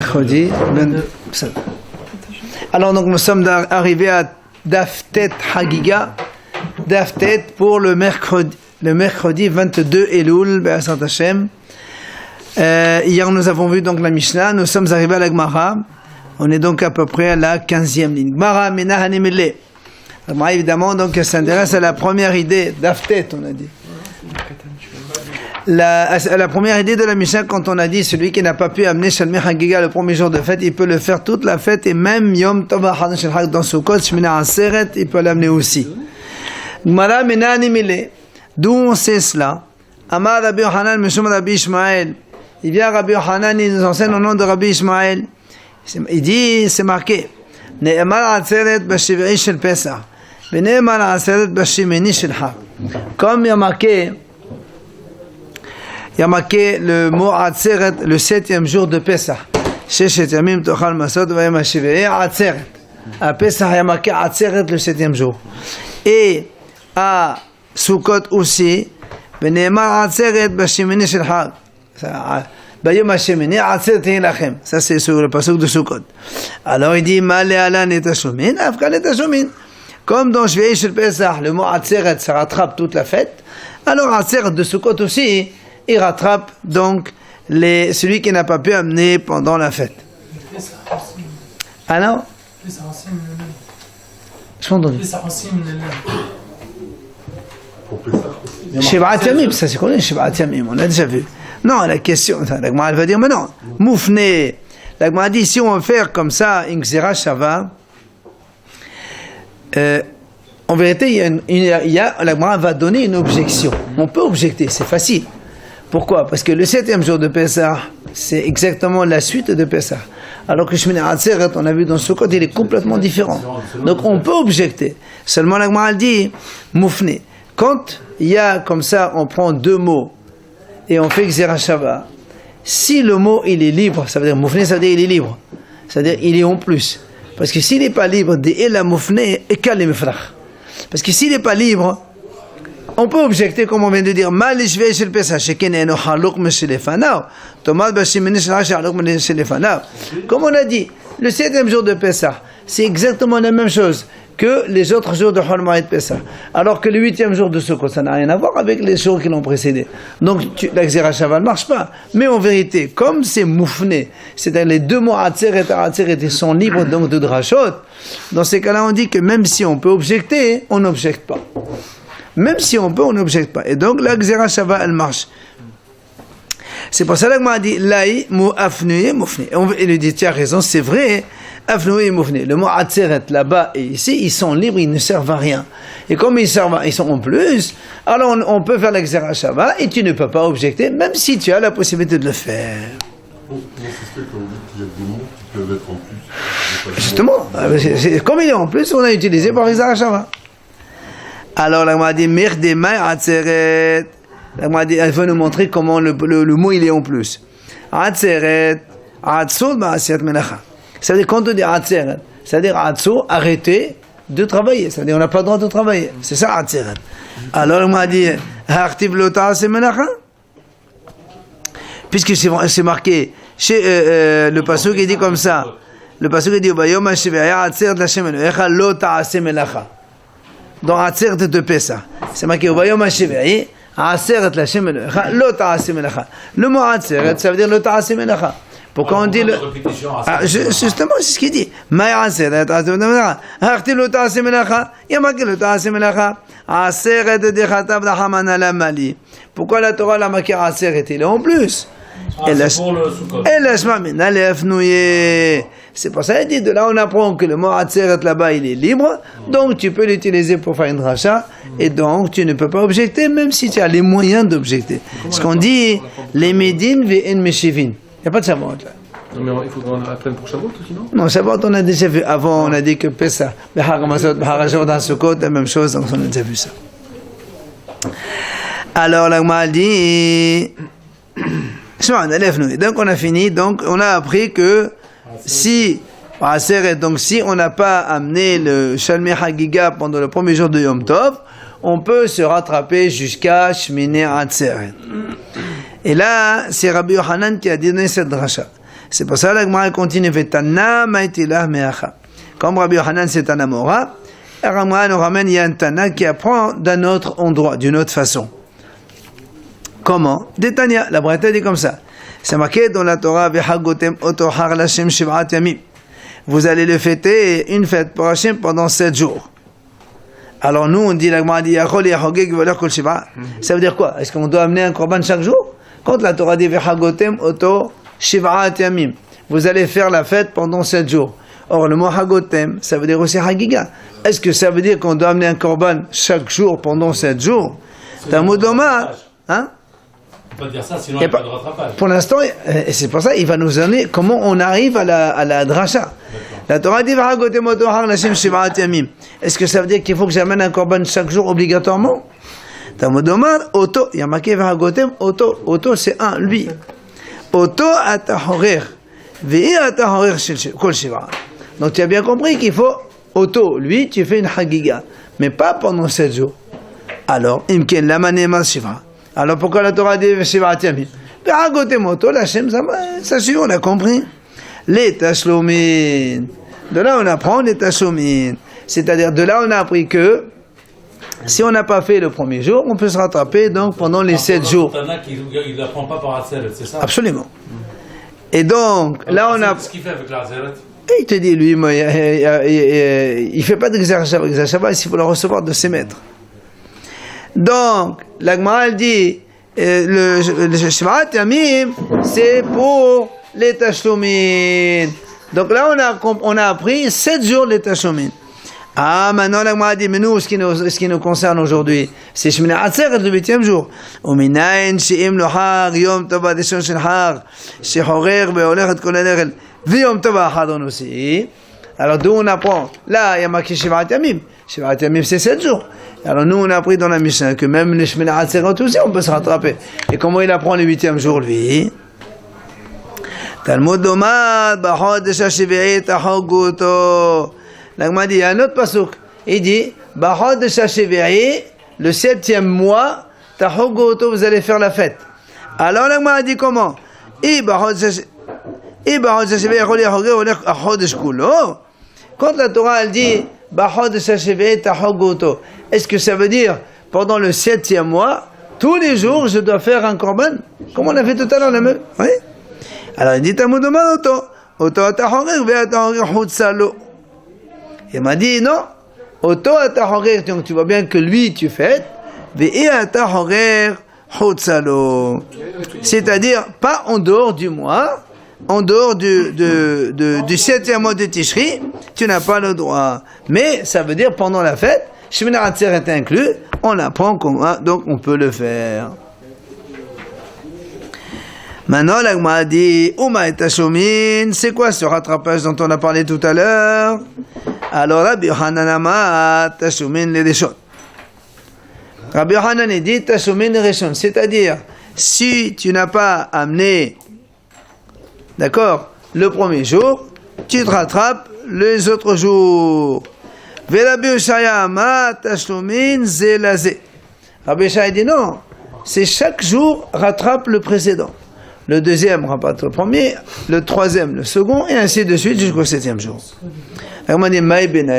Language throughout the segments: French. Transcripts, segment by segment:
mercredi. Alors donc nous sommes arrivés à Daftet Hagiga, Daftet pour le mercredi 22 Elul, Be'asat Hashem. Hier nous avons vu donc la Mishnah, nous sommes arrivés à la Gemara, on est donc à peu près à la 15e ligne. Gemara Menahanemele. La Gemara évidemment donc s'intéresse à la première idée, Daftet on a dit. La première idée de la Mishnah, quand on a dit celui qui n'a pas pu amener Shalmei Hagiga le premier jour de fête, il peut le faire toute la fête et même Yom Tov HaChadon Shel Hag dans Sukkot, Shmina Aseret, il peut l'amener aussi. Gemara Menahanemele. D'où on sait cela? Amar Rabbi Yochanan Meshum Rabbi Ishmael. Il vient Rabbi Yochanan, il nous enseigne au nom de Rabbi Ishmael. Il dit, c'est marqué, Ne'emar Atzeret B'Shiv'i Shel Pesach, Ne'emar Atzeret B'Shimini Shel Hag. Comme il y a marqué le mot Atzeret, le 7e jour de Pesach. Sheshet Yamim Tochal Masot Vayem HaShiv'i Atzeret. À Pesach, il y a marqué Atzeret le 7e jour. Et à Sukkot aussi, Ne'emar Atzeret B'Shimini Shel Hag. Ça c'est sur le pasuk de Sukkot. Alors il dit comme dans Shvi'i Shel Pesach le mot Atzeret ça rattrape toute la fête, alors Atzeret de Sukkot aussi il rattrape donc celui qui n'a pas pu amener pendant la fête. Alors je m'entends. Shivat Yamim, ça c'est connu, Shivat Yamim, on a déjà vu. Non, la question, la Gemara va dire, mais non, Moufne, la Gemara dit, si on veut faire comme ça, une Xera Shava, en vérité, la Gemara va donner une objection. On peut objecter, c'est facile. Pourquoi? Parce que le 7e jour de Pesach, c'est exactement la suite de Pesach. Alors que Shmini Atzeret, on a vu dans Sukkot, il est complètement différent. Donc on peut objecter. Seulement la Gemara dit, Moufne. Quand il y a comme ça, on prend deux mots, et on fait Xera Shava, si le mot il est libre, ça veut dire Moufne, ça veut dire il est libre. C'est-à-dire il est en plus. Parce que s'il n'est pas libre, la Moufne et Kal Mefrach. Parce que s'il n'est pas libre, on peut objecter, comme on vient de dire, Mal Shvi'i Shel Pesach, Sheken Eno Haluk Meshelefanav, Tomad Bashimini Shel Hag Haluk Meshelefanav. Comme on a dit, le 7e jour de Pesach, c'est exactement la même chose que les autres jours de Hol Moed Pesach. Alors que le 8e jour de Sukkot, ça n'a rien à voir avec les jours qui l'ont précédé. Donc la Xera Shava ne marche pas. Mais en vérité, comme c'est moufné, c'est-à-dire les deux mots Atzeret et Atzeret sont libres donc de Drashot, dans ces cas-là on dit que même si on peut objecter, on n'objecte pas. Même si on peut, on n'objecte pas. Et donc la Xera Shava, elle marche. C'est pour ça que moi dit Laï mou afnuye moufné. Et il dit, tu as raison, c'est vrai. Le mot Atzeret là-bas et ici, ils sont libres, ils ne servent à rien. Et comme ils sont en plus, alors on peut faire la Xera Shava et tu ne peux pas objecter, même si tu as la possibilité de le faire. Comment c'est fait quand on dit qu'il y a des mots qui peuvent être en plus? Justement, comme il est en plus, on a utilisé pour Xera Shava. Alors la Gemara dit Mirdemai Atzeret. La Gemara dit, elle veut nous montrer comment le mot il est en plus. Atzeret, Atzur Ba'asiyat Melacha. Ça veut dire quand on dit Atzeret, c'est-à-dire Atzur, arrêter de travailler. C'est-à-dire on n'a pas le droit de travailler. C'est ça Atzeret. Alors on m'a dit Hartiv lo ta'aseh melacha. Puisque c'est marqué chez le pasuk qui dit comme ça. Le pasuk qui dit Bayom HaShiv'i Atzeret l'Hashem Elohecha lo ta'aseh melacha. Dans Atzeret de Pesach. C'est marqué Bayom HaShiv'i Atzeret l'Hashem Elohecha lo ta'aseh melacha. Le mot Atzeret, ça veut dire lo ta'aseh melacha. Pourquoi on dit le... justement, c'est ce qu'il dit. Pourquoi la Torah l'a marqué Aseret? Il est en plus. C'est pour ça qu'il dit, de là on apprend que le mot Atzeret là-bas il est libre, donc tu peux l'utiliser pour faire une dracha, et donc tu ne peux pas objecter, même si tu as les moyens d'objecter. Ce qu'on dit, les Médines ve'en Meshivin. Il n'y a pas de Shavuot là. Non mais il faudra en apprendre pour Shavuot aussi, non? Non, Shavuot on a déjà vu. Avant on a dit que Pesach, B'Hag HaMatzot, B'Hag HaShavuot, Sukkot, la même chose, donc on a déjà vu ça. Alors la Gemara dit, donc on a fini, donc on a appris que si on n'a pas amené le Shalmei Hagiga pendant le premier jour de Yom Tov, on peut se rattraper jusqu'à Shmini Atzeret. Et là, c'est Rabbi Yochanan qui a donné cette dracha. C'est pour ça que la Gemara continue. Tana maïtilah me'acha. Comme Rabbi Yochanan, c'est un Amora. Ramran nous ramène, il y a un Tana qui apprend d'un autre endroit, d'une autre façon. Comment? Détania, la Braïta dit comme ça. C'est marqué dans la Torah, Vehagotem otohar l'Hashem shiv'at yamim. Vous allez le fêter, une fête pour Hachem pendant 7 jours. Alors nous, on dit, la Gemara dit, Yachol yahogeg ve'olech kol shiv'a. Ça veut dire quoi? Est-ce qu'on doit amener un korban chaque jour? Quand la Torah dit, Vehagotem oto shiv'at yamim. Vous allez faire la fête pendant 7 jours. Or, le mot Hagotem, ça veut dire aussi Hagiga. Est-ce que ça veut dire qu'on doit amener un korban chaque jour pendant 7 jours? C'est un mot dommage. Hein? On peut dire ça, sinon il n'y a pas de rattrapage. Pour l'instant, et c'est pour ça il va nous donner comment on arrive à la dracha. La Torah dit Hagotem otohar l'Hashem shiv'at yamim. Est-ce que ça veut dire qu'il faut que j'amène un korban chaque jour obligatoirement? Talmud Omar, Oto, il y a marqué Hagotem, Oto. Oto, c'est un, lui. Oto atahorer. Ve'i atahorer kol shiv'a. Donc tu as bien compris qu'il faut Oto, lui, tu fais une hagiga, mais pas pendant 7 jours. Alors, imken lamanema shiv'a. Alors pourquoi la Torah dit shiv'at yamim? Hagotem Oto, l'Hashem, ça suit, on a compris. Les tashlomin. De là on apprend les tashlomin. C'est-à-dire de là on a appris que si on n'a pas fait le premier jour, on peut se rattraper donc pendant les 7 jours. Il ne l'apprend pas par Atzeret, c'est ça? Absolument. Et donc là on a. Qu'est-ce qu'il fait avec l'Atzeret? Il te dit lui, moi, il fait pas d'exercice avec Zachava, il faut le recevoir de ses maîtres. Donc la Gemara dit le Shiv'at Yamim c'est pour les tashlomin. Donc là on a appris 7 jours les tashlomin. Ah, maintenant la Gemara dit, mais nous, ce qui nous concerne aujourd'hui, c'est Shemini Atzeret, le 8e jour. Uminayin she'im lohar yom tov adishon shel har shehorer ve'olech et kol hanechel v'yom tov ha'achadon aussi. Alors d'où on apprend? Là, il y a marqué Shiv'at Yamim. Shiv'at Yamim, c'est 7 jours. Alors nous, on a appris dans la Mishnah que même les Shemini Atzeret aussi, on peut se rattraper. Et comment il apprend le 8e jour, lui? Talmud Omar, b'chodesh hashvi'i tahogu oto. La Gemara dit, il y a un autre pasuk. Il dit, b'chodesh hashvi'i, le 7e mois, tahogu oto, vous allez faire la fête. Alors la Gemara dit comment? Quand la Torah elle dit, b'chodesh hashvi'i tahogu oto, est-ce que ça veut dire, pendant le 7e mois, tous les jours, je dois faire un korban? Comme on a fait tout à l'heure, la même? Oui. Alors il dit Talmud Omar Oto atahorer ve'atahorer chutzalo. Il m'a dit non. Oto atahorer, donc tu vois bien que lui tu fêtes. Ve'atahorer chutzalo. C'est-à-dire pas en dehors du mois, en dehors du 7e mois de Tishri, tu n'as pas le droit. Mais ça veut dire pendant la fête, Shemini Atzeret est inclus, on apprend comment, donc on peut le faire. Maintenant, la Gemara dit, Uma et Tashomin, c'est quoi ce rattrapage dont on a parlé tout à l'heure? Alors, Rabbi Yochanan Amar, Tashomin les Rishon. Rabbi Yochanan dit, Tashomin les Rishon, c'est-à-dire, si tu n'as pas amené, d'accord, le premier jour, tu te rattrapes les autres jours. Ve Rabbi Yoshaya Amar, Tashomin zelazé. Rabbi Yoshaya dit non, c'est chaque jour rattrape le précédent. Le deuxième rapporte le premier, le troisième le second, et ainsi de suite jusqu'au 7e jour.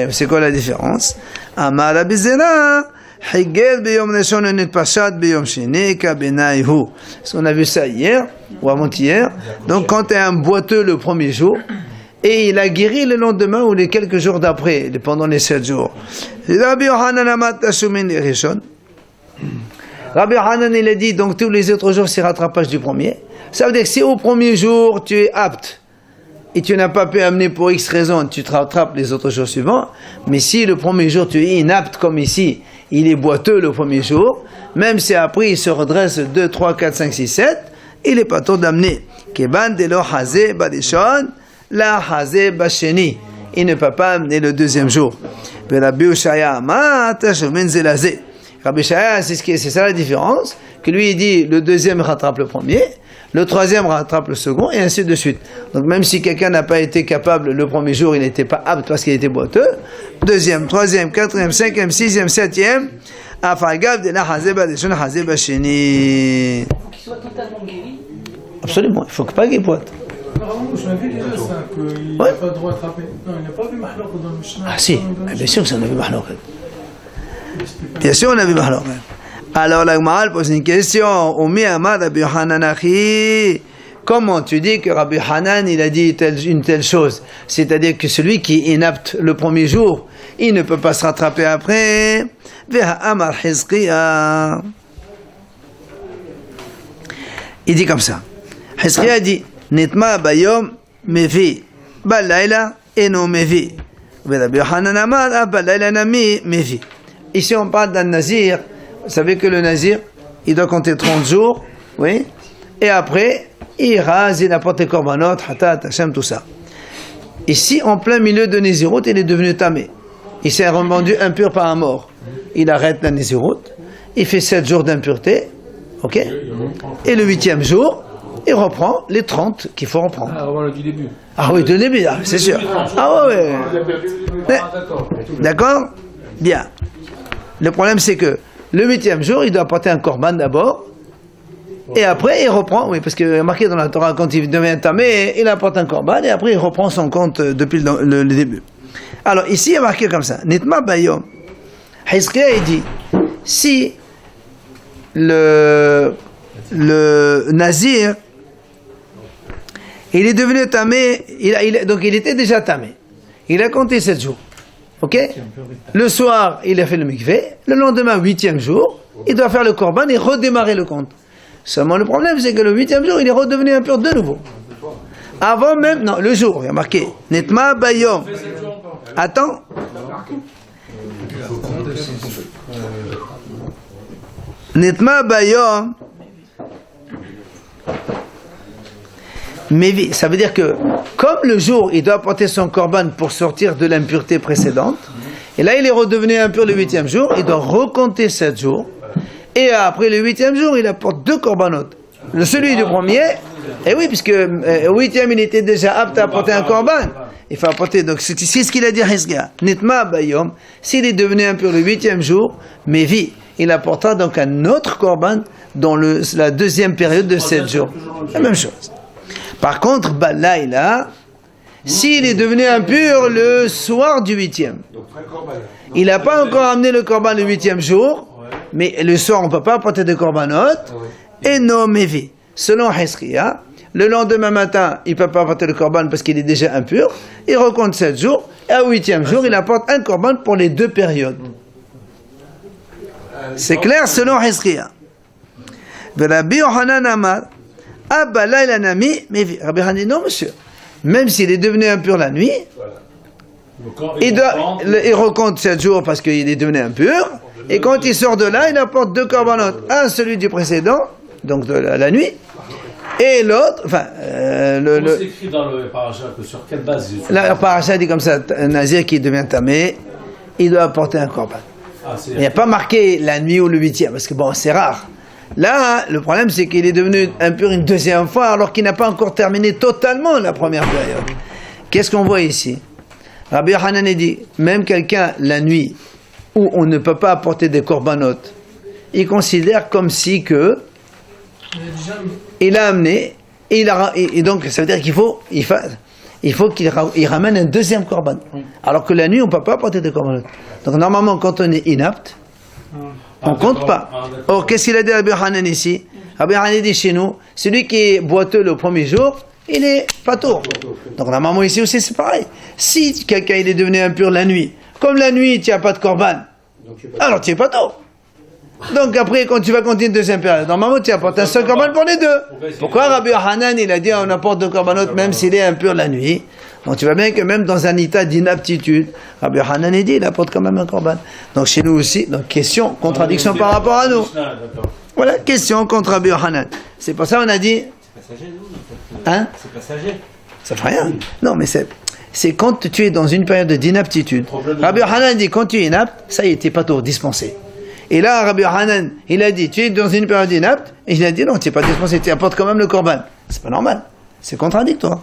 C'est quoi la différence? Amar Rabbi Zera, Higel beyom rishon et pashat beyom sheni ka benayhu. Parce qu'on a vu ça hier, ou avant-hier. Donc quand tu es un boiteux le premier jour, et il a guéri le lendemain ou les quelques jours d'après, pendant les 7 jours. Rabbi Yochanan Amar Tashumin rishon. Rabbi Yochanan il a dit, donc tous les autres jours c'est rattrapage du premier. Ça veut dire que si au premier jour tu es apte et tu n'as pas pu amener pour X raison, tu te rattrapes les autres jours suivants. Mais si le premier jour tu es inapte comme ici, il est boiteux le premier jour, même si après il se redresse 2, 3, 4, 5, 6, 7, il n'est pas temps d'amener. Keban de lo hazé badishon, la hazé basheni. Il ne peut pas amener le deuxième jour. Rabbi Yoshaya ma tashumin zelazé. Rabbi Yoshaya, c'est ça la différence, que lui il dit le deuxième rattrape le premier, le troisième rattrape le second, et ainsi de suite. Donc même si quelqu'un n'a pas été capable le premier jour, il n'était pas apte parce qu'il était boiteux, deuxième, troisième, quatrième, cinquième, sixième, septième, afagav de la hazeba de shon hazeba sheni. Faut qu'il soit totalement guéri. Absolument, il ne faut pas qu'il boite. Apparemment, je m'avais déjà ça, qu'il n'a Ouais. pas le droit de attraper. Non, il n'a pas vu Mahlouk dans le Mishnah. Ah si, bien sûr que ça, on a vu Mahlouk. Bien sûr, on a vu Mahlouk. Alors la Gemara pose une question. Oumi Amar Rabbi Hanan Achi. Comment tu dis que Rabbi Hanan il a dit une telle chose? C'est-à-dire que celui qui est inapte le premier jour, il ne peut pas se rattraper après. Veha Amar Hizkiya. Il dit comme ça. Hizkiya dit Nitma bayom mevi balayla eno mevi. Rabbi Hanan Amar balayla nami mevi. Ici on parle d'un nazir. Vous savez que le nazir, il doit compter 30 jours, oui, et après, il rase, il apporte les korbanot, hatat, hachem, tout ça. Ici, en plein milieu de Nézirut, il est devenu tamé. Il s'est rendu impur par un mort. Il arrête la Nézirut, il fait 7 jours d'impureté, ok, et le 8e jour, il reprend les 30 qu'il faut reprendre. Ah, avant du début. Ah oui, de début, c'est sûr. Ah oui, oui. D'accord. D'accord? Bien. Le problème, c'est que le 8e jour, il doit apporter un korban d'abord, et après il reprend, oui, parce que marqué dans la Torah, quand il devient tamé, il apporte un korban, et après il reprend son compte depuis le début. Alors ici, il est marqué comme ça, Nitma bayom. Hizkiya, il dit, si le nazir, il est devenu tamé, donc il était déjà tamé, il a compté 7 jours. Ok? Le soir, il a fait le mikvé. Le lendemain, 8e jour, il doit faire le korban et redémarrer le compte. Seulement, le problème, c'est que le 8e jour, il est redevenu impur de nouveau. Avant même, non, le jour, il y a marqué Netma Bayom. Attends. Netma Bayom. Mais ça veut dire que, comme le jour, il doit apporter son korban pour sortir de l'impureté précédente, et là, il est redevenu impur le 8e jour, il doit recompter 7 jours, et après le 8e jour, il apporte 2 korbanot. Celui du premier, et oui, puisque au 8e, il était déjà apte à apporter un korban, il faut apporter, donc c'est ce qu'il a dit à Hizkiya, Nitma Bayom, s'il est devenu impur le 8e jour, mais vit, il apportera donc un autre korban dans la deuxième période de 7 jours. La même chose. Par contre, Balaïla, s'il est devenu impur le soir du 8e, il n'a pas encore amené le korban le 8e jour, mais le soir on ne peut pas apporter de korbanot, et non mévi. Selon Hizkiya, le lendemain matin, il ne peut pas apporter le korban parce qu'il est déjà impur, il recompte 7 jours, et au 8e jour, il apporte un korban pour les 2 périodes. C'est clair selon Hizkiya. Rabbi Yochanan Amar, Abba Laila Nami, mais Rabbi Hanan dit non, monsieur. Même s'il est devenu impur la nuit, il recompte 7 jours parce qu'il est devenu impur, et quand il sort de là, il apporte 2 korbanot. Un, celui du précédent, donc de la nuit, et l'autre, enfin, c'est écrit dans le paracha que sur quelle base le paracha dit comme ça, un nazir qui devient tamé, il doit apporter un korban. Il n'y a pas marqué la nuit ou le 8e, parce que bon, c'est rare. Là, le problème, c'est qu'il est devenu impur une deuxième fois, alors qu'il n'a pas encore terminé totalement la première période. Qu'est-ce qu'on voit ici? Rabbi Hanan dit, même quelqu'un, la nuit, où on ne peut pas apporter des korbanot, il considère comme si que il a amené, et donc ça veut dire qu'il faut qu'il ramène un deuxième korban. Alors que la nuit, on ne peut pas apporter des korbanot. Donc normalement, quand on est inapte, on ne compte pas. Or, qu'est-ce qu'il a dit à Rabbi Hanan ici? Rabbi Hanan dit chez nous, celui qui est boiteux le premier jour, il est patour. Donc normalement ici aussi c'est pareil. Si quelqu'un il est devenu impur la nuit, comme la nuit tu n'as pas de korban, alors tu es patour. Donc après quand tu vas continuer une deuxième période, normalement tu apportes un seul korban pour les deux. Pourquoi Rabbi Hanan il a dit on apporte 2 korbanot même s'il est impur la nuit? Donc tu vois bien que même dans un état d'inaptitude, Rabbi Hanan dit il apporte quand même un korban. Donc chez nous aussi, donc question, contradiction par rapport à nous. Voilà, question contre Rabbi Hanan. C'est pour ça qu'on a dit. C'est passager, non? Hein? C'est passager. Ça fait rien. Non, mais c'est quand tu es dans une période d'inaptitude. Rabbi Hanan dit quand tu es inapte, ça y est, t'es pas tout dispensé. Et là, Rabbi Hanan, il a dit tu es dans une période inapte, et il a dit non, tu n'es pas dispensé, tu apportes quand même le korban. C'est pas normal. C'est contradictoire.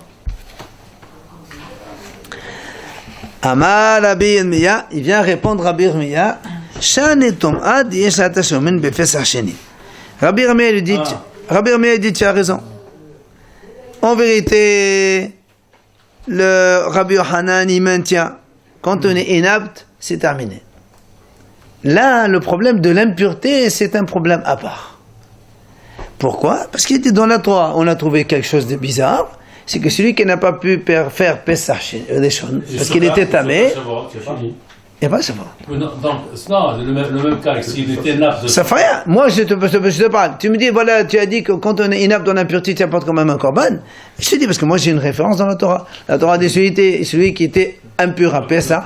Amar Rabbi Yirmiya, il vient répondre Rabbi Yirmiya, Shanetom ad yeshat shomen befesach sheni. Rabbi Yirmiya lui dit, Rabbi Yirmiya dit tu as raison. En vérité, le Rabbi Yochanan, il maintient, quand on est inapte, c'est terminé. Là, le problème de l'impureté, c'est un problème à part. Pourquoi? Parce qu'il était dans la Torah, on a trouvé quelque chose de bizarre, c'est que celui qui n'a pas pu faire Pesach Rishon, parce qu'il était tamé, il n'y a pas de savoir. Non, le même cas, s'il était inapte. Ça fait rien. Moi, je te parle. Tu me dis, voilà, tu as dit que quand on est inapte dans l'impureté, tu apportes quand même un korban. Je te dis, parce que moi, j'ai une référence dans la Torah. La Torah dit, celui qui était impur à Pessah,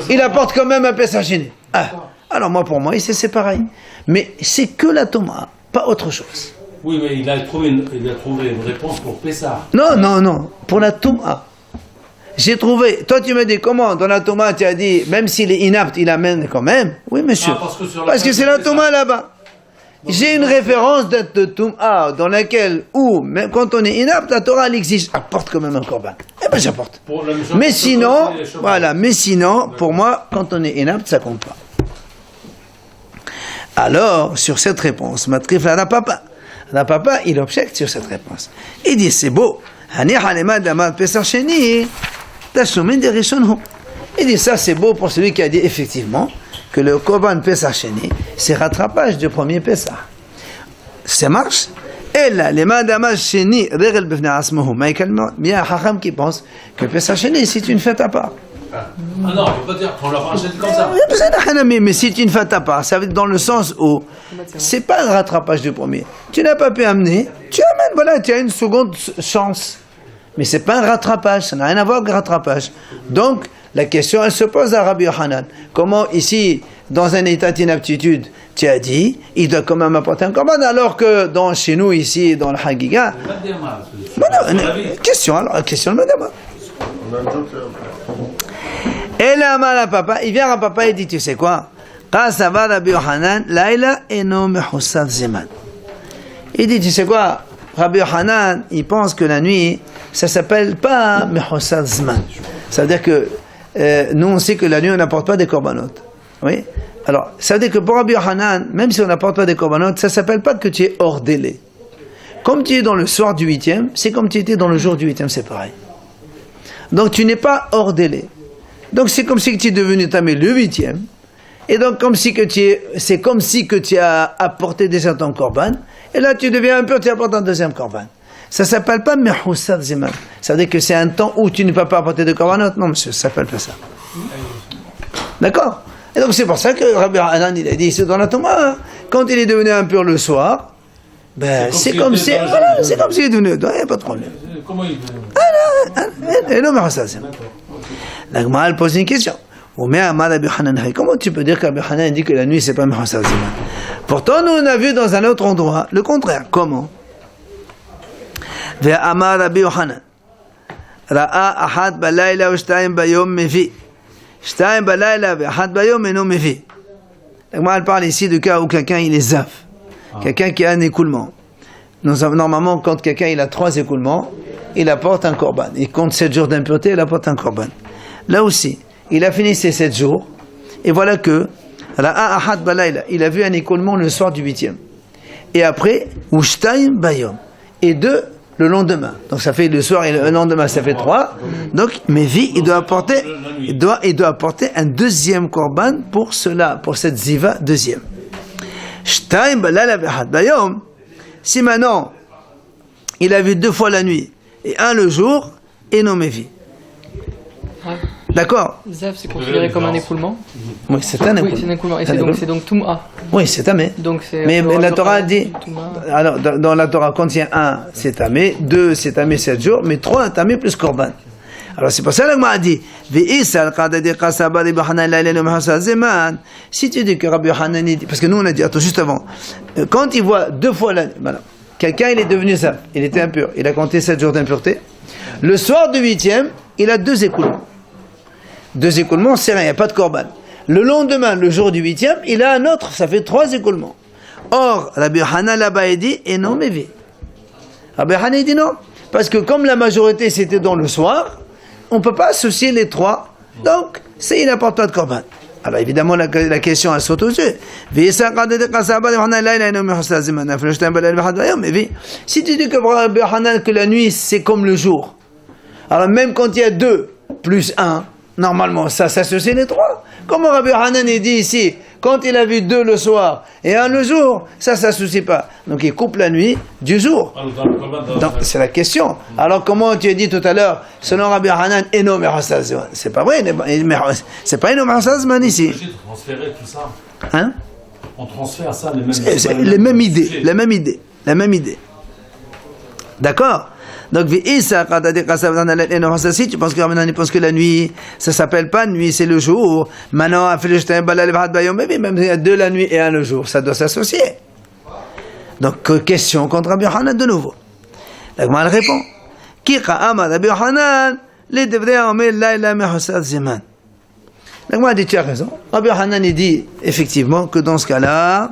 il apporte quand même un Pessah Sheni. Ah. Alors, pour moi, c'est pareil. Mais c'est que la Toma, pas autre chose. Oui, mais il a trouvé une réponse pour Pessah. Non. Pour la Toma. J'ai trouvé, toi tu me dis comment, dans la Toma tu as dit, même s'il est inapte, il amène quand même. Oui monsieur, parce que c'est la Toma là-bas. J'ai une référence de Toma dans laquelle, même quand on est inapte, la Torah elle exige, apporte quand même un korban. Eh ben j'apporte. Mais sinon, pour moi, quand on est inapte, ça compte pas. Alors, sur cette réponse, Matrif la papa, il objecte sur cette réponse. Il dit, c'est beau. Il dit ça c'est beau pour celui qui a dit effectivement que le Korban Pesach Sheni c'est rattrapage du premier Pesach. Ça marche. Et là, les Madama Sheni Regel Bifnei Asmohu, mais il y a un Hacham qui pense que Pesach Sheni c'est une fête à part. Ah non, on ne peut pas dire qu'on leur enchaîne comme ça. Mais c'est une fête à part. Ça veut dire dans le sens où c'est pas un rattrapage du premier. Tu n'as pas pu amener, tu amènes, voilà, tu as une seconde chance. Mais c'est pas un rattrapage, ça n'a rien à voir avec le rattrapage. Donc, la question, elle se pose à Rabbi Yochanan. Comment ici, dans un état d'inaptitude, tu as dit, il doit quand même apporter un korban, alors que chez nous, ici, dans le Hagiga... Question de Madama. On a un joker. Et là, la papa, il vient à papa et dit, tu sais quoi? Rabbi Yochanan, Laila eno mechusav zeman. Il dit, tu sais quoi? Rabbi Yochanan, il pense que la nuit, ça s'appelle pas mechusav zman. Ça veut dire que nous, on sait que la nuit, on n'apporte pas des corbanotes. Oui? Alors, ça veut dire que pour Rabbi Yochanan, même si on n'apporte pas des corbanotes, ça s'appelle pas que tu es hors délai. Comme tu es dans le soir du 8e, c'est comme tu étais dans le jour du 8e, c'est pareil. Donc, tu n'es pas hors délai. Donc, c'est comme si tu es devenu tamé le 8e. Et donc, c'est comme si que tu as apporté déjà ton korban. Et là, tu deviens impur, tu apportes un deuxième korban. Ça ne s'appelle pas mechusav zeman. Ça veut dire que c'est un temps où tu ne peux pas apporter de korbanot. Non, monsieur, ça ne s'appelle pas ça. D'accord? Et donc, c'est pour ça que Rabbi Yochanan, il a dit, c'est dans la Torah, quand il est devenu impur le soir, c'est comme si il est devenu, il n'y a pas de problème. Comment il Et non, mechusav zeman. La Gemara, elle pose une question. Comment tu peux dire que Rabbi Yochanan dit que la nuit c'est pas mechusav zeman? Pourtant nous on a vu dans un autre endroit le contraire. Comment? Ve'amar Rabbi Yochanan ra'a ahad balayla wa shtayim bayom mevi shtayim balayla ve'ahad bayom eno mevi. La Gemara elle parle ici de cas où quelqu'un il est zaf, quelqu'un qui a un écoulement. Normalement quand quelqu'un il a 3 écoulements il apporte un korban. Il compte 7 jours d'impureté, il apporte un korban. Là aussi il a fini ses 7 jours, et voilà que, il a vu un écoulement le soir du 8e. Et après, Ushtayim Bayom. Et 2 le lendemain. Donc ça fait le soir et le lendemain, ça fait 3. Donc, Mevi, il doit apporter un deuxième korban pour cela, pour cette ziva deuxième. Shtayim Bayom. Si maintenant, il a vu 2 fois la nuit, et 1 le jour, et non Mevi. D'accord. Zav, c'est considéré comme un écoulement. Oui, c'est un écoulement. Oui, c'est un écoulement. Et c'est donc Touma. Oui, c'est tamé. Mais la Torah dit, alors dans la Torah, quand il y a 1, c'est tamé, 2, c'est tamé 7 jours, mais 3, tamé plus korban. Alors c'est pour ça que l'Agma a dit, si tu dis que Rabbi Yochanan dit, parce que nous on a dit, attends, juste avant, quand il voit 2 fois la nuit, voilà, quelqu'un il est devenu ça, il était impur, il a compté 7 jours d'impureté, le soir du 8e, il a 2 écoulements. 2 écoulements, c'est rien, il n'y a pas de korban. Le lendemain, le jour du 8e, il a un autre, ça fait 3 écoulements. Or, Rabbi Yochanan là-bas, il dit, et non, mais vie. Rabbi Yochanan, il dit non. Parce que comme la majorité, c'était dans le soir, on ne peut pas associer les 3. Donc, il n'apporte pas de korban. Alors évidemment, la question, elle saute aux yeux. Mais si tu dis que la nuit, c'est comme le jour, alors même quand il y a 2 plus 1, normalement, ça s'associe les 3. Comment Rabbi Hanan dit ici, quand il a vu 2 le soir et 1 le jour, ça s'associe pas. Donc il coupe la nuit du jour. Donc c'est la question. Alors comment tu as dit tout à l'heure, selon Rabbi Hanan, Eno Merhasal Zman? C'est pas vrai, c'est pas Eno Merhasal Zman ici. Transférer tout ça. Hein? On transfère ça, C'est les mêmes idées, la même idée. D'accord? Donc, si tu penses que Rabbi Hanan pense que la nuit, ça s'appelle pas nuit, c'est le jour. Maintenant, même il y a 2 la nuit et 1 le jour, ça doit s'associer. Donc, question contre Rabbi Hanan de nouveau. La Gemara répond. La Gemara dit, tu as raison. Rabbi Hanan dit effectivement que dans ce cas-là,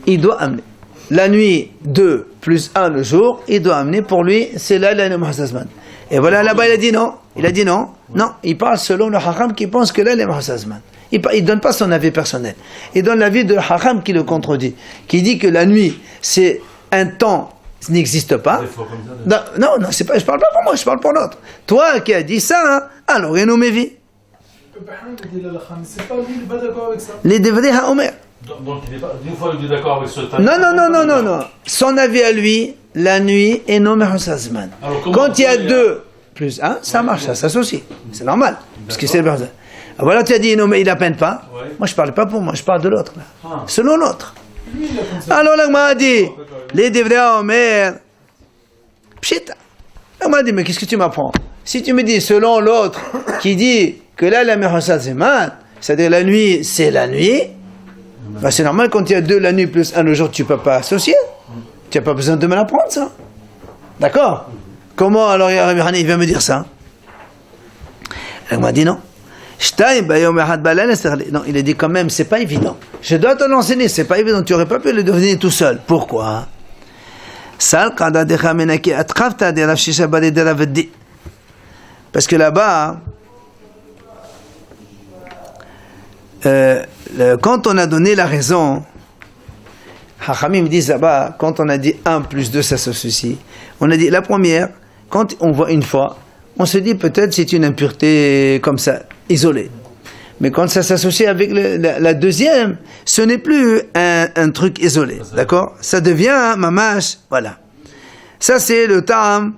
il doit amener. La nuit, 2 plus 1 le jour, il doit amener pour lui, c'est là l'année Mahasazman. Et voilà, là-bas, il a dit non. Il a dit non. Non, il parle selon le Hacham qui pense que là, l'année Mahasazman. Il ne donne pas son avis personnel. Il donne l'avis de Hacham qui le contredit, qui dit que la nuit, c'est un temps qui n'existe pas. Non, c'est pas, je parle pas pour moi, je parle pour l'autre. Toi qui as dit ça, hein, alors il nous mévie. C'est pas lui, il n'est pas d'accord avec ça. Les Devrei HaOmer. Donc, une fois il est d'accord avec ce temps. Non. Son avis à lui, la nuit est non Mahasazman. Quand il y a 2 plus 1, ça marche, ça s'associe. C'est normal. Parce que c'est le Mahasazman. Voilà, tu as dit non, mais il n'appelle pas. Ouais. Moi, je ne parle pas pour moi, je parle de l'autre. Selon l'autre. Alors, là, m'a dit, les Devrei HaOmer. Pshita. Là, m'a dit, mais qu'est-ce que tu m'apprends? Si tu me dis selon l'autre qui dit que là, la Mahasazman, c'est-à-dire la nuit, c'est la nuit. Ben c'est normal, quand il y a 2 la nuit plus 1 le jour, tu ne peux pas associer. Tu n'as pas besoin de me l'apprendre, ça. D'accord? Comment alors Rabbi Hanan vient me dire ça? Elle m'a dit non. Non, il a dit quand même, c'est pas évident. Je dois te l'enseigner, c'est pas évident. Tu n'aurais pas pu le devenir tout seul. Pourquoi? Parce que là-bas, quand on a donné la raison, Hachamim disent là-bas, quand on a dit 1 plus 2, ça s'associe. On a dit la première, quand on voit une fois, on se dit peut-être c'est une impureté comme ça, isolée. Mais quand ça s'associe avec la deuxième, ce n'est plus un truc isolé, d'accord? Ça devient mamash, voilà. Ça c'est le ta'am.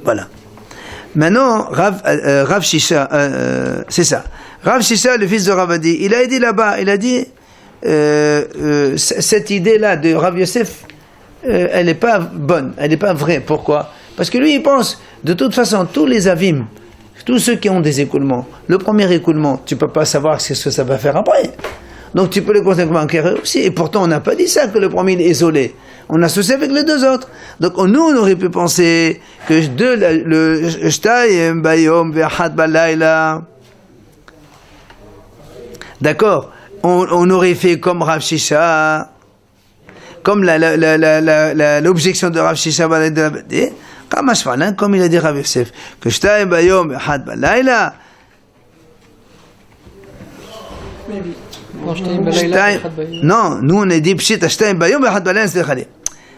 Voilà. Maintenant, Rav Shisha, c'est ça. Rav Shisha, le fils de Ravadi, il a dit là-bas, il a dit, cette idée-là de Rav Yosef, elle n'est pas bonne, elle n'est pas vraie. Pourquoi? Parce que lui, il pense, de toute façon, tous les avim, tous ceux qui ont des écoulements, le premier écoulement, tu ne peux pas savoir ce que ça va faire après. Donc tu peux le considérer comme un carré aussi. Et pourtant, on n'a pas dit ça, que le premier est isolé. On associe avec les 2 autres. Donc nous, on aurait pu penser que le Shtayim Bayom Ve'achad Balayla. D'accord? On aurait fait comme Rav Shisha, comme l'objection de Rav Shisha, comme il a dit Rav Yosef, que Shtayim Bayom Ve'achad Balayla. Non, nous on a dit Pshit Shtayim Bayom Ve'achad Balayla, c'est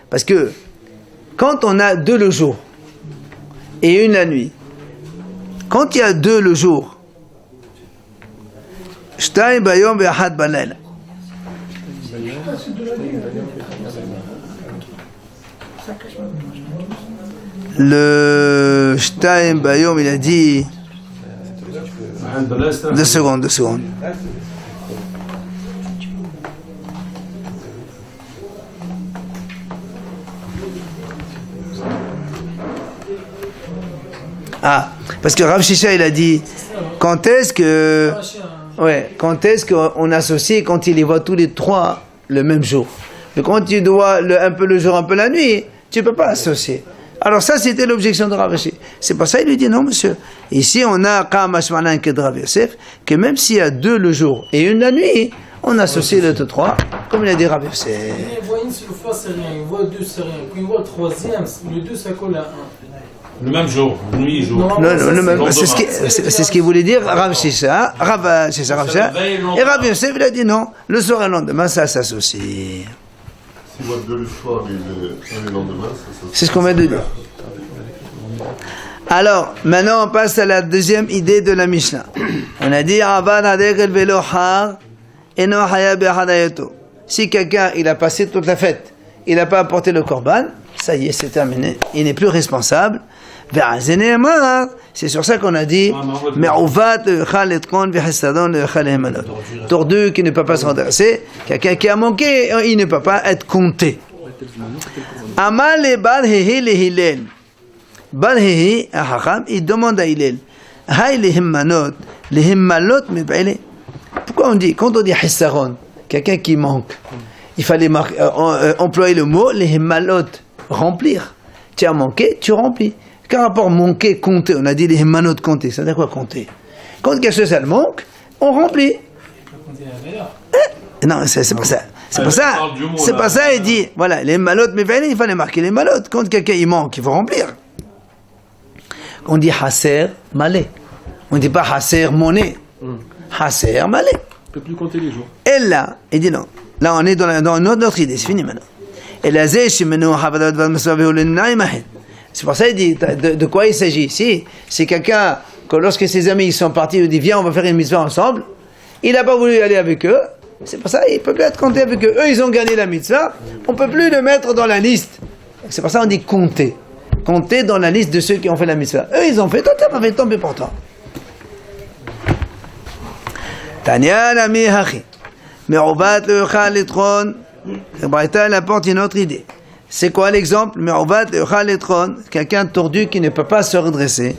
parce que quand on a 2 le jour et 1 la nuit, quand il y a 2 le jour, Shtayim Bayom Ve'achad Balayla. Le Shtayim Bayom, il a dit 2 secondes. Ah, parce que Rav Shisha, il a dit, quand est-ce qu'on associe quand il les voit tous les 3 le même jour? Mais quand tu dois un peu le jour, un peu la nuit, tu ne peux pas associer. Alors ça, c'était l'objection de Rav Shisha. C'est pour ça qu'il lui dit, non monsieur, ici on a Kamashmalan que de Rav Yosef, que même s'il y a 2 le jour et 1 la nuit, on associe les 3, comme il a dit Rav Yosef. Il voit une seule fois, c'est rien, il voit 2, c'est rien, puis il voit le 3e, le 2 ça colle à 1. Le même jour, nuit et jour. C'est ce qu'il voulait dire Rav Shisha, Rav Shisha, et Rav Yosef, il a dit non, le soir et le lendemain, ça s'associe. Si moi deux le soir et le lendemain, ça C'est ce qu'on vient de dire. Alors, maintenant on passe à la deuxième idée de la Mishnah. On a dit Avad hadegel velo har eno haya behadayato. Si quelqu'un il a passé toute la fête, il n'a pas apporté le korban, ça y est, c'est terminé. Il n'est plus responsable. C'est sur ça qu'on a dit tordu qui ne peut pas se redresser, quelqu'un qui a manqué, il ne peut pas être compté. Amal et Bal Hehi le Hillel. Bal Hehi, Ahacham, il demande à Hillel, Hay le Himmanot, le Himmalot, mais pourquoi on dit, quand on dit Hissaron, quelqu'un qui manque, il fallait employer le mot, le Himmalot, remplir. Tu as manqué, tu remplis. Quel rapport manquer, compter? On a dit les Himmanot compter. Ça veut dire quoi compter? Quand quelque chose elle manque, on remplit. Non, c'est pas ça. C'est pas ça. C'est pas ça, il dit, voilà, les Himmalot, mais il fallait marquer les Himmalot. Quand quelqu'un il manque, il faut remplir. On dit Hasser Malé. On ne dit pas Hasser Monnaie. Hasser Malé. On ne peut plus compter les jours. Et là, il dit non. Là, on est dans une autre idée. C'est fini maintenant. Et là, c'est pour ça qu'il dit de quoi il s'agit ici. C'est quelqu'un que lorsque ses amis ils sont partis, il dit viens, on va faire une mitzvah ensemble. Il n'a pas voulu aller avec eux. C'est pour ça qu'il ne peut plus être compté avec eux. Eux, ils ont gagné la mitzvah. On ne peut plus le mettre dans la liste. C'est pour ça qu'on dit compter. Compter dans la liste de ceux qui ont fait la mitzvah. Eux, ils ont fait, toi, tu n'as pas fait, tant pis pour toi. Tanya Nami Hachi. Me'uvat le'ochal letron. Le Braïta, il apporte une autre idée. C'est quoi l'exemple? Me'uvat le'ochal letron. Quelqu'un tordu qui ne peut pas se redresser.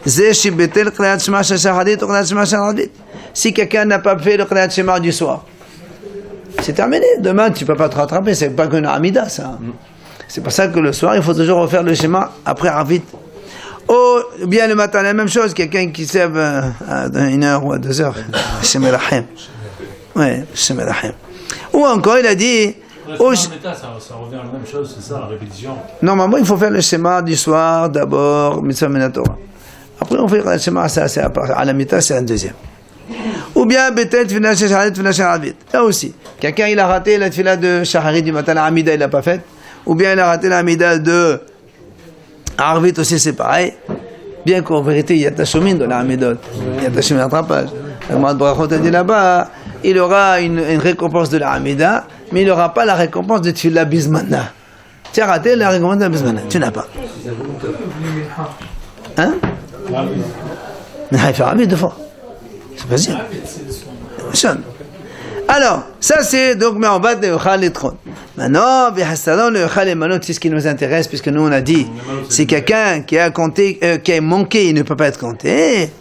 Zeh shibetel qnat shema shachadit ou qnat shema shachadit. Si quelqu'un n'a pas fait le qnat shema du soir, c'est terminé. Demain, tu ne peux pas te rattraper. C'est pas qu'une amida, ça. C'est pour ça que le soir, il faut toujours refaire le schéma après Arvit. Ou bien le matin, la même chose. Quelqu'un qui sève à 1h ou à 2h. Shem Elachem. Ouais, Shem Elachem. Ou encore, il a dit... Ça revient à la même chose, c'est ça, la répétition. Normalement, il faut faire le schéma du soir, d'abord, mitzvah minatora. Après, on fait le schéma, ça, c'est à la mita, c'est un deuxième. Ou bien, betel, tfila, shacharit, tfila, shacharit. Là aussi. Quelqu'un, il a raté la tfila de shacharit du matin, la amida, il l'a pas faite. Ou bien, il a raté la amida de Arvit aussi, c'est pareil. Bien qu'en vérité, il y a Tashumin dans la amidot. Il y a Tashumin d'attrapage. Le Moed Brachot a dit là-bas, il aura une récompense de la amida, mais il n'aura pas la récompense de tfila bismana. Tu as raté la récompense de la bismana. Tu n'as pas. Hein? Mais il fait Arvit deux fois. C'est pas sûr. Alors, ça c'est donc Me'uvat le'ochal letron. Maintenant, V'hassadon le'ochal emanot, c'est ce qui nous intéresse, puisque nous on a dit, c'est quelqu'un qui a compté, qui a manqué, il ne peut pas être compté.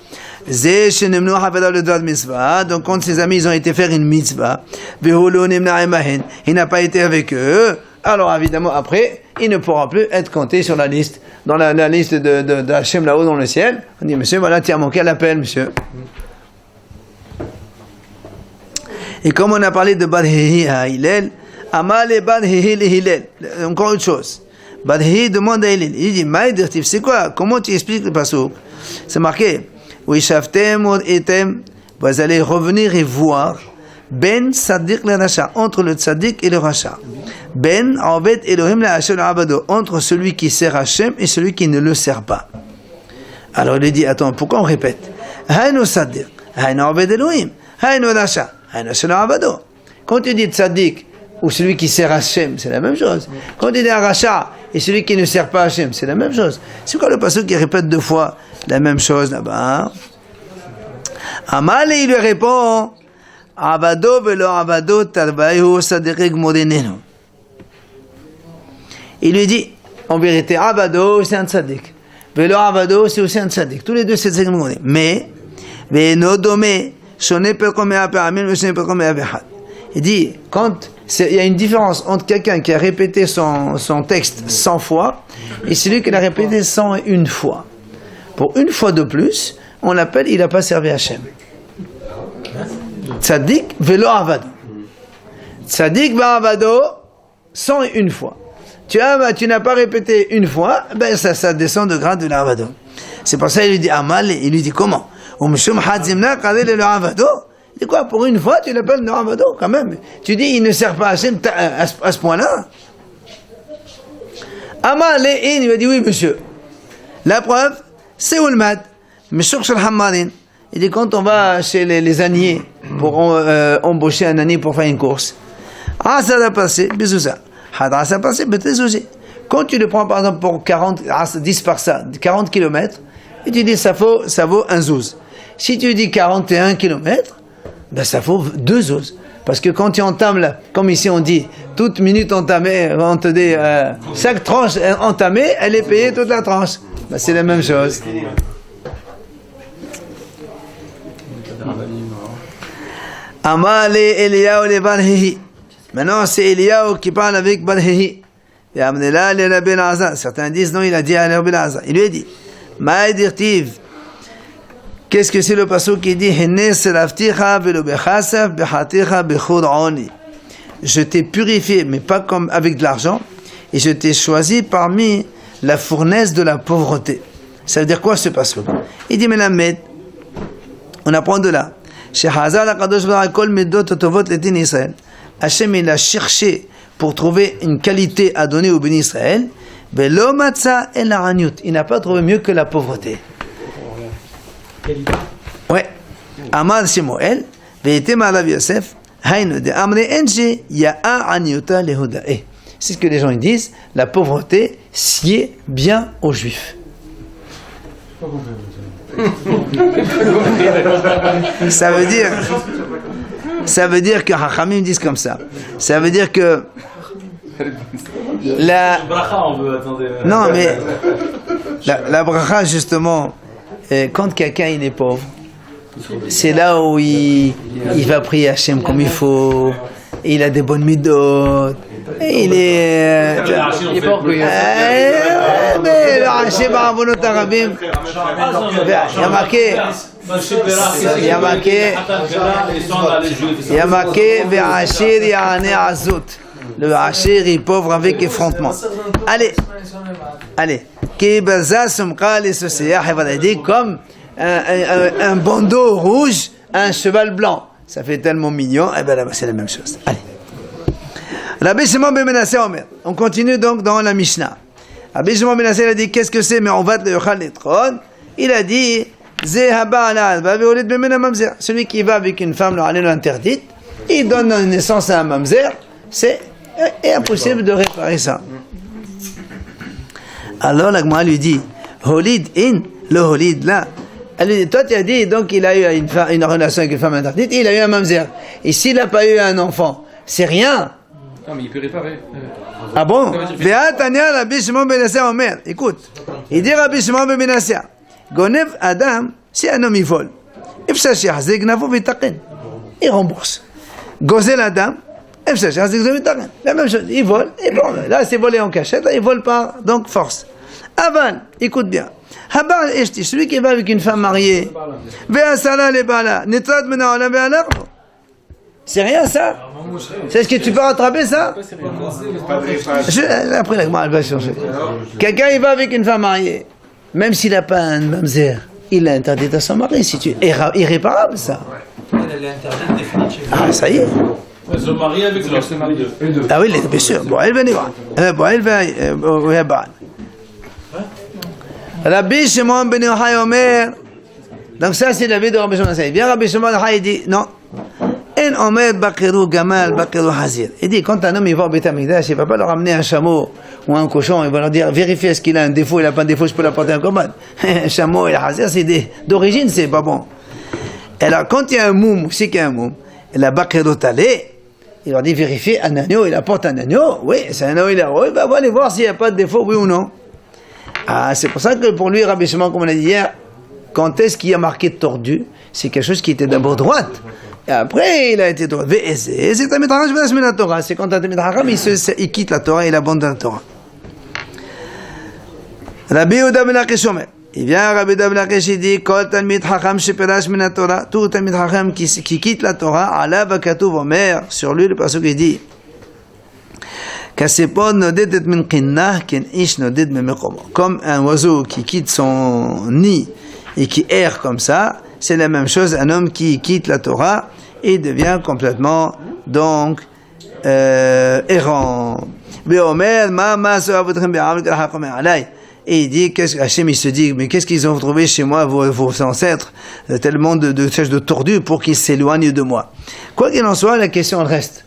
Zeh shenemnu havada le mitzvah. Donc quand ses amis ils ont été faire une mitzvah, Ve'hu nimna emahen, il n'a pas été avec eux. Alors évidemment après, il ne pourra plus être compté sur la liste, dans la liste de Hachem là-haut dans le ciel. On dit monsieur, voilà, tu as manqué à l'appel, monsieur. Et comme on a parlé de Badhehi à Hillel, Amal et Badhehi le Hillel. Encore une chose. Badhehi demande à Hillel. Il dit, Maïdirtif, c'est quoi? Comment tu expliques le passouk? C'est marqué. Uishaftem od etem. Vous allez revenir et voir. Ben Sadiq le Racha. Entre le Tzadik et le Racha. Ben Aved Elohim la Hashem Abado. Entre celui qui sert Hashem et celui qui ne le sert pas. Alors il dit, attends, pourquoi on répète? Hayno Sadiq. Hayno Aved Elohim. Hayno Racha. Quand tu dis tzaddik ou celui qui sert Hachem, c'est la même chose. Quand tu dis Racha et celui qui ne sert pas Hachem, c'est la même chose. C'est quoi le passage qui répète deux fois la même chose là-bas? Amal, il lui répond Avado velo avado tarbayu sadiq modenenu. Il lui dit en vérité, Avado c'est un tzaddik, velo avado c'est aussi un tzaddik. Tous les deux c'est tzaddik moden. Mais veno domé. Il dit, quand il y a une différence entre quelqu'un qui a répété son texte 100 fois et celui qui l'a répété 101 fois. Pour une fois de plus, on l'appelle, il n'a pas servi Hachem. Tzadik velo avado. Tzadik va avado 101 fois. tu n'as pas répété une fois, ben ça descend de grade de l'avado. C'est pour ça qu'il lui dit Amal, il lui dit comment? Il dit quoi, pour une fois tu l'appelles le avado quand même? Tu dis il ne sert pas à Hachem à ce point-là? Amal, il lui dit oui monsieur. La preuve, c'est Oulmad, Meshur Shel Hammarin. Il dit quand on va chez les âniers pour embaucher un ânier pour faire une course. Ça va passer, bisouza. Ça va passer, betezouzi. Quand tu le prends par exemple pour 10 par ça, 40 km, et tu dis ça vaut un zouz. Si tu dis 41 km, ben ça vaut 2 zouz. Parce que quand tu entames là, comme ici on dit, toute minute entamée, on te dit, chaque tranche entamée, elle est payée toute la tranche. Ben, c'est la même chose. Amale Eliyahu le Barhihi. Maintenant, c'est Eliyahu qui parle avec Barhihi. Et Amnela le Rabbi Elazar. Certains disent non, il a dit à Rabbi Elazar. Il lui a dit, Ma'edirtiv. Qu'est-ce que c'est le passage qui dit, Henne serafticha velo bechasaf bechaticha bechur oni. Je t'ai purifié, mais pas comme avec de l'argent, et je t'ai choisi parmi la fournaise de la pauvreté. Ça veut dire quoi ce passage? Il dit, Melamed, on apprend de là. Hachem il a cherché pour trouver une qualité à donner au béni Israël. Il n'a pas trouvé mieux que la pauvreté. Ouais. Amar Shemuel, ve'etem alav Yosef, haynu de amre enje ya'a aniuta lehuda. C'est ce que les gens ils disent. La pauvreté sied bien aux Juifs. Ça veut dire que Hachamim disent comme ça. Ça veut dire que non mais la bracha justement, quand quelqu'un il est pauvre, c'est là où il va prier Hachem comme il faut. Il a des bonnes midot. Il est pas orgueilleux. mais le Hachem Avonot Arabim. Il y a marqué Ve'Asher Ya'ane Azut. Le Asher est pauvre avec effrontement. Allez. Kebaza Sumqa les Soseyah Hevadadi comme un bandeau rouge, un cheval blanc. Ça fait tellement mignon. Eh ben là, c'est la même chose. Allez. Rabbi Shimon ben Menasseh Omer. On continue donc dans la Mishnah. Rabbi Shimon ben Menasseh a dit qu'est-ce que c'est? Mais on va te le yochal letron. Il a dit celui qui va avec une femme interdite, il donne naissance à un mamzer, c'est impossible de réparer ça. Alors la Gemara lui dit Holid in, le Holid là. Elle lui dit, toi tu as dit donc il a eu une relation avec une femme interdite, il a eu un mamzer. Et s'il n'a pas eu un enfant, c'est rien. Non, mais il peut réparer. Ah bon? Écoute, il dit Rabbi Shimon ben Menasseh, Gonev Adam, si un homme il vole, il rembourse. Gozel Adam, la même chose, il vole, et bon, là c'est volé en cachette, là il vole par donc force. Aval, écoute bien. Celui qui va avec une femme mariée, c'est rien ça? C'est ce que tu peux rattraper ça? Après la Gemara elle va changer. Quelqu'un il va avec une femme mariée, même s'il n'a pas un mamzer, il l'a interdit à son mari, si tu irréparable ça. Ah ça y est. Se marier avec leur mari. Ah oui, bien sûr. Bon, elle va. Rabbi Shimon ben Yochai Omer. Donc ça c'est l'avis de Rabbi Shimon. Bien Rabbi Shimon ben Yochai dit non. En Omer bakiru gamal bakiru hazir. Il dit quand un homme il va au Beit Hamikdash, il ne va pas leur amener un chameau ou un cochon, il va leur dire vérifiez est-ce qu'il a un défaut, il n'a pas un défaut, je peux l'apporter un corban. Un chameau et un hazir, c'est d'origine, c'est pas bon. Et alors quand il y a un moum, c'est qu'il y a un moum, et la bakiru talé, il leur dit vérifiez un agneau, il apporte un agneau, oui, c'est un agneau, il va aller voir s'il n'y a pas de défaut, oui ou non. Ah, c'est pour ça que pour lui, Rabbi Shimon, comme on a dit hier, quand est-ce qu'il y a marqué tordu, c'est quelque chose qui était d'abord droite. Et après, il a été droit. C'est Talmid Chacham la Torah. C'est quand un Talmid Chacham, il quitte la Torah et il abandonne la Torah. Rabbi Yehuda ben Lakish Omer. Il vient Rabbi Yehuda ben Lakish, il dit Kol Talmid Chacham sheperash min Torah. Tout Talmid Chacham qui quitte la Torah, Alav Katuv Omer. Sur lui, le passage il dit Comme un oiseau qui quitte son nid et qui erre comme ça, c'est la même chose, un homme qui quitte la Torah et devient complètement donc errant. Et il dit, Hachem il se dit, mais qu'est-ce qu'ils ont trouvé chez moi, vos ancêtres, tellement de tordus pour qu'ils s'éloignent de moi. Quoi qu'il en soit, la question elle reste.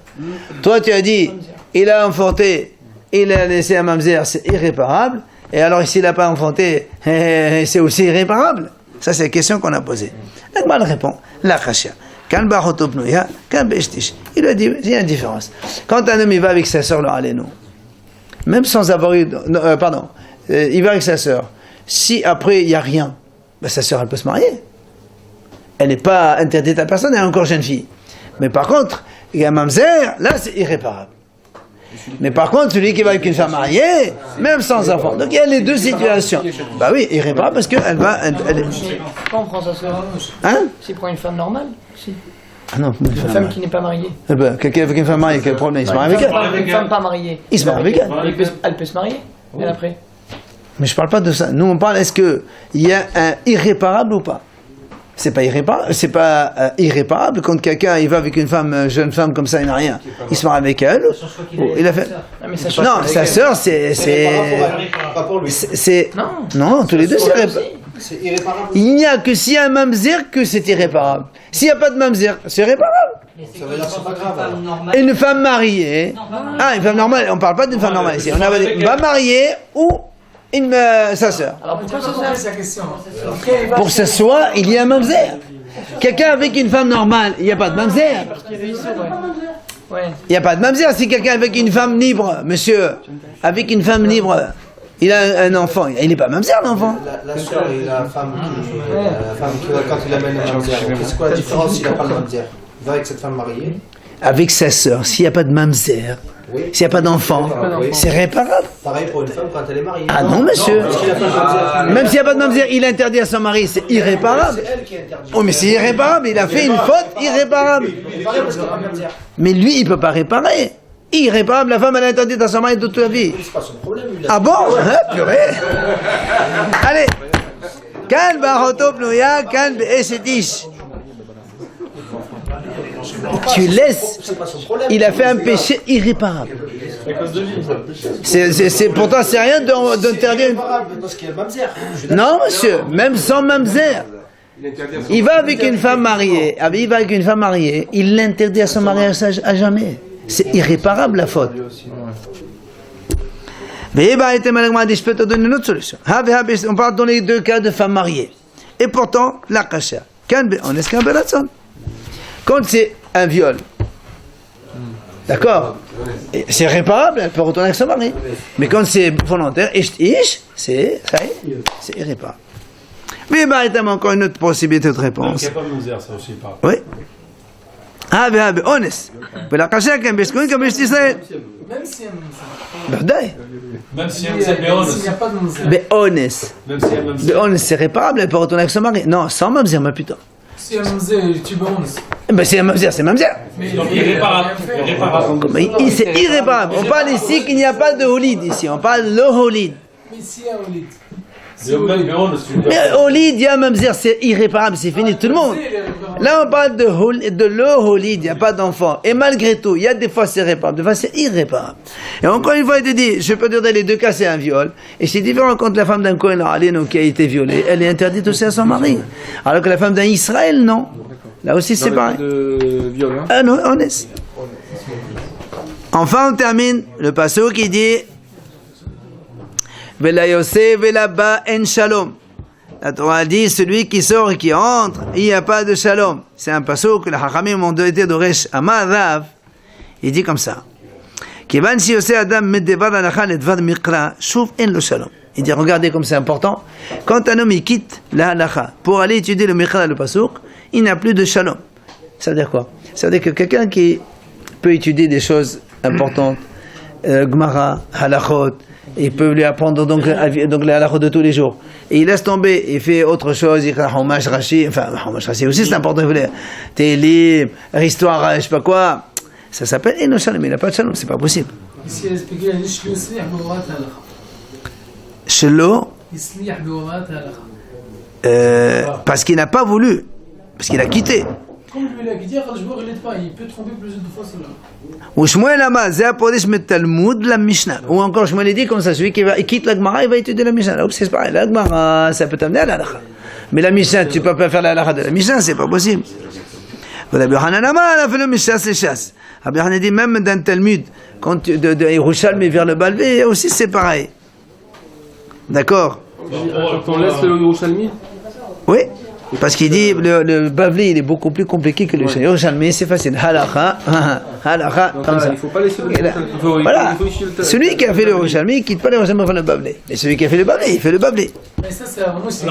Toi tu as dit, il a enfanté, il a laissé un mamzer, c'est irréparable, et alors s'il n'a pas enfanté, c'est aussi irréparable. Ça c'est la question qu'on a posée. L'Agmal répond, la khashia. Kan bachotopnuya, kan be'eshtish. Il a dit, il y a une différence. Quand un homme il va avec sa sœur, même sans avoir eu, il va avec sa sœur. Si après il n'y a rien, ben, sa sœur elle peut se marier. Elle n'est pas interdite à personne, elle est encore jeune fille. Mais par contre, il y a un mamzer, là c'est irréparable. Mais par contre, celui qui va avec une femme mariée, même sans enfant. Donc il y a les deux situations. Bah oui, irréparable parce qu'elle va. Pourquoi on prend sa sœur Hein? S'il prend une femme normale si. Ah non, Une femme qui n'est pas mariée. Eh ben, quelqu'un avec une femme mariée, quel problème? Il se marie avec elle. Une femme pas mariée. Il se marie avec elle. Elle peut se marier. Et après. Mais je parle pas de ça. Nous on parle, est-ce qu'il y a un irréparable ou pas? C'est pas irréparable quand quelqu'un il va avec une femme, jeune femme comme ça, il n'a rien. Il se marie avec elle. Il a fait. Non, sa sœur, c'est. Non, tous les deux, c'est irréparable. Il n'y a que s'il y a un mamzer que c'est irréparable. S'il n'y a pas de mamzer, c'est réparable. Ça veut dire que c'est pas grave. Et une femme mariée. Ah, une femme normale, on parle pas d'une femme normale ici. On a une femme mariée ou sa sœur. Alors pourquoi sa sœur? C'est la question. Pour que ce soit, il y a un mamzer. Quelqu'un avec une femme normale, il n'y a pas de mamzer. Parce qu'il y avait ici, ouais. Il n'y a pas de mamzer. Si quelqu'un avec une femme libre, monsieur, avec une femme libre, il a un enfant, il n'est pas mamzer l'enfant. La sœur et la femme qui quand il amène un mamzer, c'est quoi la différence s'il n'a pas le mamzer? Il va avec cette femme mariée. Avec sa sœur, s'il n'y a pas de mamzer, s'il n'y a pas d'enfant, c'est réparable. Pareil pour une femme quand elle est mariée. Ah non, monsieur. Même s'il n'y a pas de mamzer, il interdit à son mari, c'est irréparable. C'est elle qui interdit. Oh, mais c'est irréparable, il a fait une faute irréparable. Mais lui, il ne peut pas réparer. Irréparable, la femme, elle a interdit à son mari toute la vie. C'est pas son problème. Ah bon? Hein, purée. Allez. Kan bachotopnuya, kan be'eshetish. Tu laisses. Il a fait un péché irréparable. Pourtant, c'est rien d'interdire. Non, monsieur, même sans mamzer. Il va avec une femme mariée. Il l'interdit à son mariage à jamais. C'est irréparable la faute. On parle dans les deux cas de femmes mariées. Et pourtant, la kasha. Quand c'est un viol, d'accord, c'est réparable, elle peut retourner avec son mari. Mais quand c'est volontaire, c'est irréparable. Mais il y a encore une autre possibilité de réponse. Il n'y a pas de misère, ça aussi, pas. Oui. honnête. La kasha quand Même si Même si c'est béonnes. s'il n'y a pas de mamzer. Béonès. Même si elle Béonès, c'est réparable, elle peut retourner avec son mari. Non, sans mamzer, mais putain. Si un mamzer, tu bonnes. C'est mamzer, c'est mamzer. Donc irréparable. C'est irréparable. On parle ici qu'il n'y a pas de holid ici. On parle le holid. Mais si un olid. Même béonnes, tu Mais holid, il y a mamzer, c'est irréparable, c'est fini, tout le monde. Là, on parle de le holid, il n'y a pas d'enfant. Et malgré tout, il y a des fois c'est réparable, des fois c'est irréparable. Et encore une fois, il te dit, je peux dire dans les deux cas, c'est un viol. Et c'est différent quand la femme d'un Kohen Alenu qui a été violée, elle est interdite aussi à son mari. Alors que la femme d'un Israël, non. Là aussi, c'est pareil. De viol, hein. Ah non, honnête. Enfin, on termine le passage qui dit Vela Yosef vela ba en shalom. La Torah dit celui qui sort et qui entre, il n'y a pas de shalom. C'est un passage que les Hachamim ont été d'Oresh Amarav. Il dit comme ça. Kivan si Yosef Adam medevar alacha ledvar mikra, shuv en lo shalom. Il dit regardez comme c'est important. Quand un homme il quitte la halacha pour aller étudier le mikra, le pasuk, il n'a plus de shalom. Ça veut dire quoi? Ça veut dire que quelqu'un qui peut étudier des choses importantes, Gemara, halachot, il peut lui apprendre donc la halachot de tous les jours. Et il laisse tomber, il fait autre chose, il fait Homash Rashi, enfin Homash Rashi aussi c'est important, Télim, histoire, je sais pas quoi. Ça s'appelle Eno Shalom, il n'a pas de shalom, c'est pas possible. Ici, elle expliquait, elle dit, يسمح بوضعات هلخة. Shelo, يسمح بوضعات هلخة. parce qu'il n'a pas voulu, parce qu'il a quitté. Comme lui, il a dit, quand je vois qu'il est pas, il peut tromper plusieurs fois cela. Ou Shmuel Amar, c'est Apodesh met Talmud, la Mishnah. Ou encore Shmuel dit comme ça, celui qui quitte la Gemara, il va étudier la Mishnah. Là, c'est pareil, la Gemara, ça peut t'amener à la halakha. Mais la Mishnah, tu peux pas faire la halakha de la Mishnah, c'est pas possible. Rabbi Yochanan Amar, a fait le Mishas les chasses. Rabbi Yochanan dit même dans Talmud, quand de Yerushalmi vers le Balvé, aussi c'est pareil. D'accord? Quand on laisse le Yerushalmi, Oui. Parce qu'il dit le Bavli il est beaucoup plus compliqué que le Yerushalmi, c'est facile. Halakha, halakha, comme ça. il ne faut pas laisser le Yerushalmi. Voilà. Celui qui a fait le Yerushalmi, il quitte pas le Yerushalmi pour faire le Bavli. Et celui qui a fait le Bavli, il fait le Bavli. Mais ça, c'est vraiment, c'est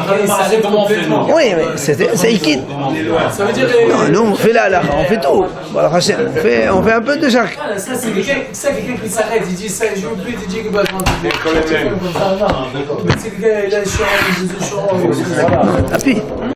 c'est comment on fait, nous. Oui, mais c'est il quitte. Ça veut dire. Non, nous on fait la halakha, on fait tout. Voilà, Hachem, on fait un peu de chaque. Ah, ça, c'est quelqu'un qui s'arrête, il dit ça, je veux plus, il dit que bah, quand tu fais. Mais c'est le gars, il a le champ, il a le champ. Appuie.